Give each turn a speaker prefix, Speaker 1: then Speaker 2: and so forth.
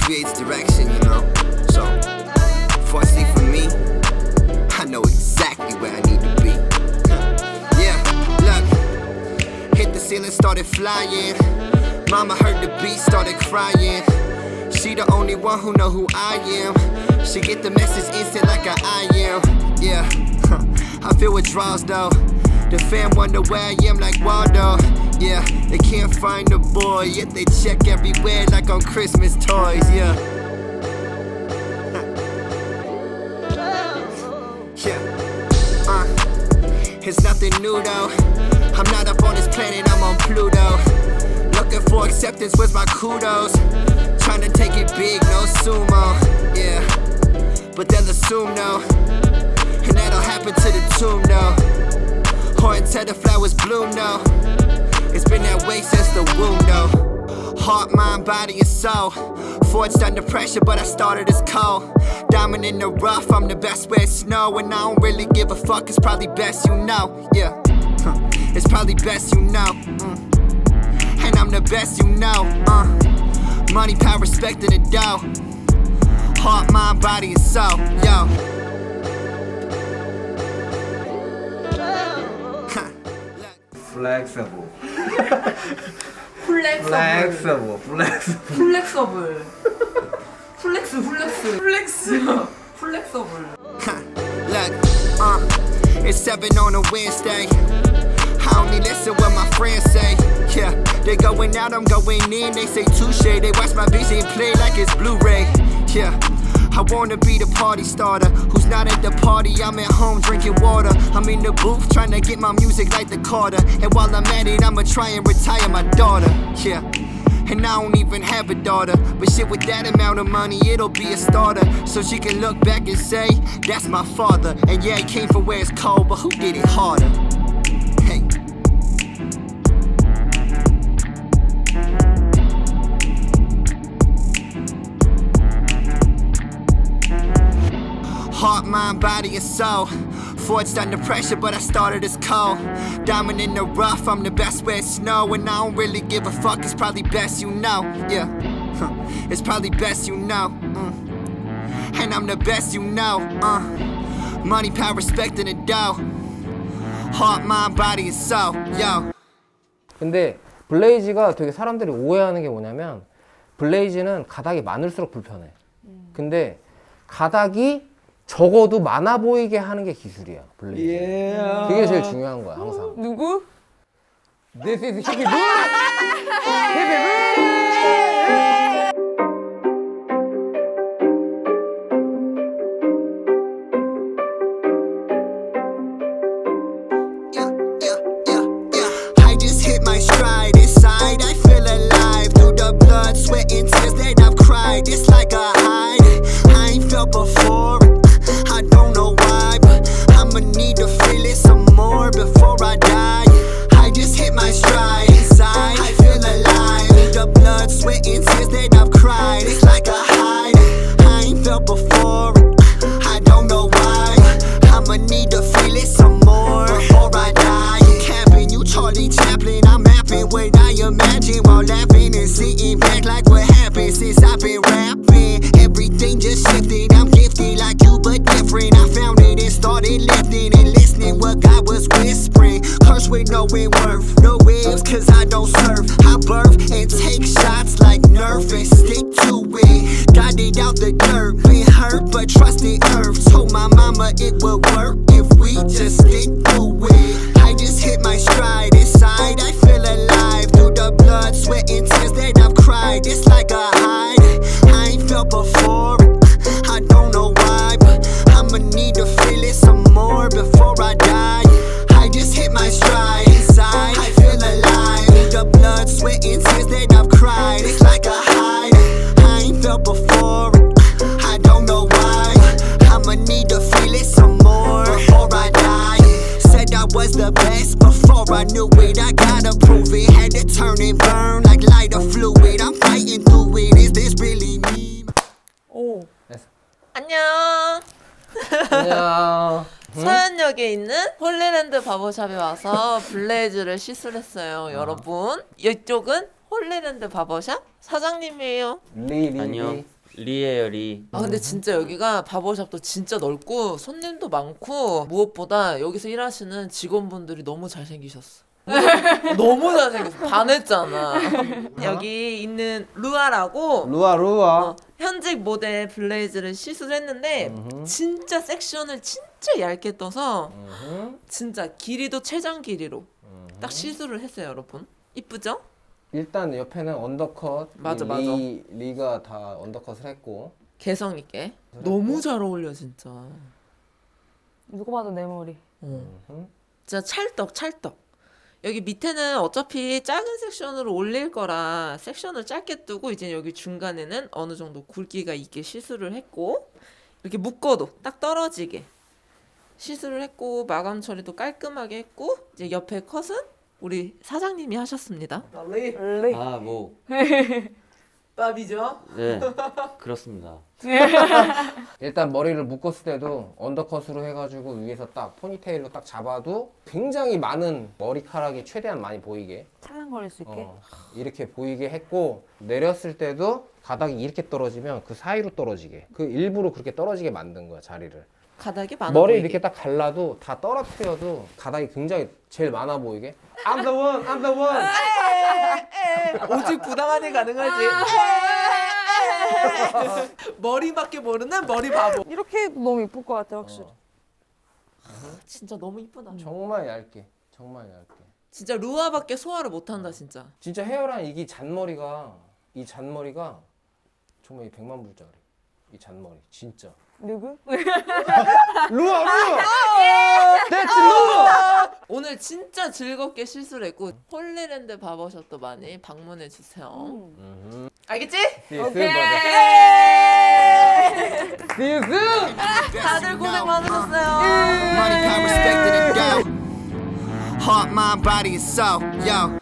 Speaker 1: creates direction, you know. So, fortunately for me, I know exactly where I need to be. Yeah, look, hit the ceiling, started flying. Mama heard the beat, started crying. She the only one who know who I am. She get the message instant like I am. Yeah, I feel withdrawals though. The fam wonder where I am like Waldo. Yeah, they can't find the boy, yet they check everywhere like on Christmas toys. Yeah. It's nothing new though. I'm not up on this planet, I'm on Pluto. Looking for acceptance with my kudos. Trying to take it big, no sumo. Yeah, but they'll assume no, and that'll happen to the tomb though. Or until the flowers bloom though. It's been that way since the womb though. Heart, mind, body, and soul. Forged under pressure, but I started as cold. Diamond in the rough, I'm the best where it's snow. And I don't really give a fuck, it's probably best you know. Yeah, it's probably best you know. And I'm the best you know. Money, power, respect, and the dough. Heart, mind, body, and soul. Yo.
Speaker 2: Flexible.
Speaker 3: 플렉서블.
Speaker 2: Flexible.
Speaker 3: 플렉서블.
Speaker 1: Look, it's 7 on a Wednesday. I only listen what my friends say. Yeah, they going out, I'm going in. They say touche. They watch my vision play like it's Blu-ray. Yeah, I wanna be the party starter. Who's not at the party, I'm at home drinking water. I'm in the booth trying to get my music like the Carter. And while I'm at it, I'ma try and retire my daughter. Yeah, and I don't even have a daughter. But shit, with that amount of money, it'll be a starter. So she can look back and say, that's my father. And yeah, he came from where it's cold, but who did it harder? Hey. Heart, mind, body, and soul. Forged under pressure, but I started as cold. Diamond in the rough, I'm the best where it's snow. And I don't really give a fuck, it's probably best you know. Yeah, it's probably best you know. And I'm the best you know. Money, power, respect, and the dough. Heart, mind, body, and soul. Yo.
Speaker 4: 근데 블레이즈가 되게 사람들이 오해하는 게 뭐냐면 블레이즈는 가닥이 많을수록 불편해. 근데 가닥이 적어도 많아 보이게 하는 게 기술이야, 블레이즈.
Speaker 2: Yeah.
Speaker 4: 그게 제일 중요한 거야, 항상.
Speaker 3: 누구?
Speaker 4: This is Hippie Boo! Hippie Boo!
Speaker 1: I just hit my stride. Inside, I feel alive. Through the blood, sweat, and tears that I've cried. It's like a high I ain't felt before. I don't know why, but I'ma need to feel it some more before I die. I just hit my stride. Inside, I feel alive. The blood, sweat, and tears that I've cried. It's like a high I ain't felt before. I don't know why. I'ma need to feel it some more before I die. You capping, you Charlie Chaplin. I'm mapping what I imagine while laughing and sitting back like what happened since I've been rapping. Everything just shifted. I'm gifted like you, but different. I found it and started lifting and listening what God was whispering. Curse with no worth, no waves, cause I don't surf. I birth and take shots like Nerf and stick to it. Got it out the dirt, been hurt, but trusted earth. Told my mama it would work if we just stick to it. I just hit my stride. Inside, I feel alive. Through the blood, sweat, and tears that I've cried. It's like a high I ain't felt before. I don't know why, but I'ma need to feel it some more before I die. I just hit my stride. Inside, I feel alive. The blood, sweat, and tears that I've cried. It's like a high I ain't felt before. I don't know why. I'ma need to feel it some more before I die. Said I was the best before I knew it. I gotta prove it. Had to turn and burn like lighter fluid. I'm fighting through it. Is this really me?
Speaker 3: 오.
Speaker 4: 됐어.
Speaker 3: 안녕.
Speaker 4: 안녕.
Speaker 3: 서현역에 있는 홀리랜드 바버샵에 와서 블레이즈를 시술했어요, 여러분. 이쪽은 홀리랜드 바버샵 사장님이에요.
Speaker 4: 리.
Speaker 5: 안녕. 리에요 리.
Speaker 3: 아 근데 진짜 여기가 바버샵도 진짜 넓고 손님도 많고 무엇보다 여기서 일하시는 직원분들이 너무 잘생기셨어. 너무 잘생겼어. 반했잖아. 여기 있는 루아라고
Speaker 4: 루아.
Speaker 3: 현직 모델 블레이즈를 시술을 했는데 진짜 섹션을 진짜 얇게 떠서 진짜 길이도 최장 길이로 딱 시술을 했어요, 여러분. 이쁘죠?
Speaker 4: 일단 옆에는 언더컷.
Speaker 3: 맞아,
Speaker 4: 리가 다 언더컷을 했고.
Speaker 3: 개성 있게. 너무 잘 어울려 진짜.
Speaker 2: 누가 봐도 내 머리.
Speaker 3: 진짜 찰떡. 여기 밑에는 어차피 작은 섹션으로 올릴 거라 섹션을 짧게 두고 이제 여기 중간에는 어느 정도 굵기가 있게 시술을 했고 이렇게 묶어도 딱 떨어지게 시술을 했고 마감 처리도 깔끔하게 했고 이제 옆에 컷은 우리 사장님이 하셨습니다.
Speaker 2: 원래.
Speaker 5: 아 뭐.
Speaker 3: 밥이죠?
Speaker 5: 네. 그렇습니다.
Speaker 4: 일단 머리를 묶었을 때도 언더컷으로 해가지고 위에서 딱 포니테일로 딱 잡아도 굉장히 많은 머리카락이 최대한 많이 보이게
Speaker 2: 찰랑거릴 수 있게.
Speaker 4: 이렇게 보이게 했고 내렸을 때도 가닥이 이렇게 떨어지면 그 사이로 떨어지게 그 일부러 그렇게 떨어지게 만든 거야 자리를.
Speaker 3: 가닥이 많아
Speaker 4: 머리
Speaker 3: 보이게.
Speaker 4: 이렇게 딱 갈라도 다 떨어뜨려도 가닥이 굉장히 제일 많아 보이게. I'm the one, I'm the one.
Speaker 3: 오직 부당하니 가능하지. 머리밖에 모르는 머리 바보.
Speaker 2: 이렇게 해도 너무 이쁠 것 같아 확실히.
Speaker 3: 진짜 너무 이쁘다.
Speaker 4: 정말 얇게, 정말 얇게.
Speaker 3: 진짜 루아밖에 소화를 못한다 진짜.
Speaker 4: 진짜 헤어라인 이 잔머리가 정말 이 100만 불짜리. 이 잔머리 진짜.
Speaker 2: 누구?
Speaker 4: 루아! That's 루아!
Speaker 3: 오늘 진짜 즐겁게 시술했고 홀리랜드 바버샵도 많이 방문해 주세요. 알겠지?
Speaker 4: See you soon, brother. See you soon!
Speaker 3: 다들 고생 많으셨어요.
Speaker 1: Money, power, respect, and a doubt. Heart, mind, body, and soul. Yo.